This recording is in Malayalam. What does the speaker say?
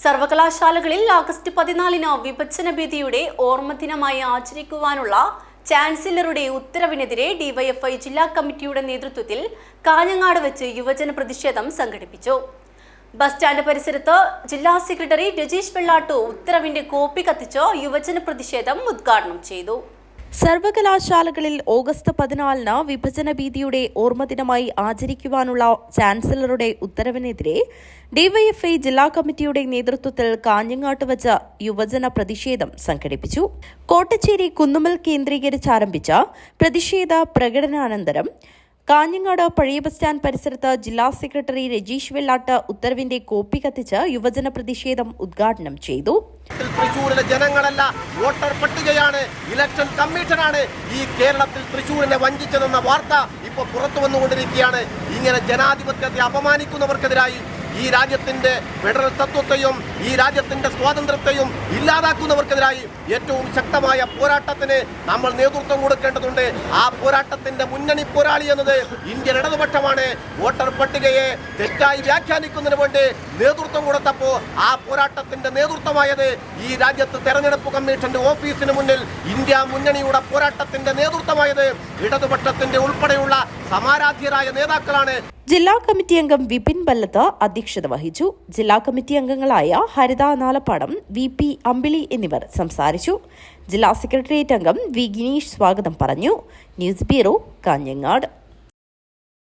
സർവകലാശാലകളിൽ ആഗസ്റ്റ് 14 വിഭജന ഭീതിയുടെ ഓർമ്മദിനമായി ആചരിക്കുവാനുള്ള ചാൻസലറുടെ ഉത്തരവിനെതിരെ ഡിവൈഎഫ്ഐ ജില്ലാ കമ്മിറ്റിയുടെ നേതൃത്വത്തിൽ കാഞ്ഞങ്ങാട് വെച്ച് യുവജന പ്രതിഷേധം സംഘടിപ്പിച്ചു. ബസ് സ്റ്റാൻഡ് പരിസരത്ത് ജില്ലാ സെക്രട്ടറി രജീഷ് വെള്ളാട്ടു ഉത്തരവിന്റെ കോപ്പി കത്തിച്ച് യുവജന പ്രതിഷേധം ഉദ്ഘാടനം ചെയ്തു. സർവകലാശാലകളിൽ ഓഗസ്റ്റ് 14 വിഭജന ഭീതിയുടെ ഓർമ്മദിനമായി ആചരിക്കുവാനുള്ള ചാൻസലറുടെ ഉത്തരവിനെതിരെ ഡിവൈഎഫ്ഐ ജില്ലാ കമ്മിറ്റിയുടെ നേതൃത്വത്തിൽ കാഞ്ഞങ്ങാട്ട് വച്ച് യുവജന പ്രതിഷേധം സംഘടിപ്പിച്ചു. കോട്ടച്ചേരി കുന്നുമ്മൽ കേന്ദ്രീകരിച്ച് ആരംഭിച്ച പ്രതിഷേധ പ്രകടനാനന്തരം കാഞ്ഞങ്ങാട് പഴയ ബസ് സ്റ്റാൻഡ് പരിസരത്ത് ജില്ലാ സെക്രട്ടറി രജീഷ് വെള്ളാട്ട് ഉത്തരവിന്റെ കോപ്പി കത്തിച്ച് യുവജന പ്രതിഷേധം ഉദ്ഘാടനം ചെയ്തു. തൃശ്ശൂരിലെ ജനങ്ങളല്ല, വോട്ടർ പട്ടികയാണ്, ഇലക്ഷൻ കമ്മീഷനാണ് ഈ കേരളത്തിൽ തൃശ്ശൂരിനെ വഞ്ചിച്ചതെന്ന വാർത്ത ഇപ്പോൾ പുറത്തു വന്നുകൊണ്ടിരിക്കുകയാണ്. ഇങ്ങനെ ജനാധിപത്യത്തെ അപമാനിക്കുന്നവർക്കെതിരായി ഈ രാജ്യത്തിന്റെ ഫെഡറൽ തത്വത്തെയും ഈ രാജ്യത്തിന്റെ സ്വാതന്ത്ര്യത്തെയും ഇല്ലാതാക്കുന്നവർക്കെതിരായി ഏറ്റവും ശക്തമായ പോരാട്ടത്തിന് നമ്മൾ നേതൃത്വം കൊടുക്കേണ്ടതുണ്ട്. ആ പോരാട്ടത്തിന്റെ മുന്നണി പോരാളി എന്നത് ഇന്ത്യൻ ഇടതുപക്ഷമാണ്. വോട്ടർ പട്ടികയെ തെറ്റായി വ്യാഖ്യാനിക്കുന്നതിന് വേണ്ടി നേതൃത്വം കൊടുത്തപ്പോൾ ആ പോരാട്ടത്തിന്റെ നേതൃത്വമായത് ഈ രാജ്യത്ത് തെരഞ്ഞെടുപ്പ് കമ്മീഷന്റെ ഓഫീസിന് മുന്നിൽ ഇന്ത്യ മുന്നണിയുടെ പോരാട്ടത്തിന്റെ നേതൃത്വമായത് ഇടതുപക്ഷത്തിന്റെ ഉൾപ്പെടെയുള്ള സമാരാധ്യരായ നേതാക്കളാണ്. ജില്ലാ കമ്മിറ്റി അംഗം വിപിൻ ബല്ലത്ത് അധ്യക്ഷത വഹിച്ചു. ജില്ലാ കമ്മിറ്റി അംഗങ്ങളായ ഹരിത നാലപ്പാടം, VP അമ്പിളി എന്നിവർ സംസാരിച്ചു. ജില്ലാ സെക്രട്ടേറിയറ്റ് അംഗം വി ഗിനീഷ് സ്വാഗതം പറഞ്ഞു. News bureau, Kanhangad.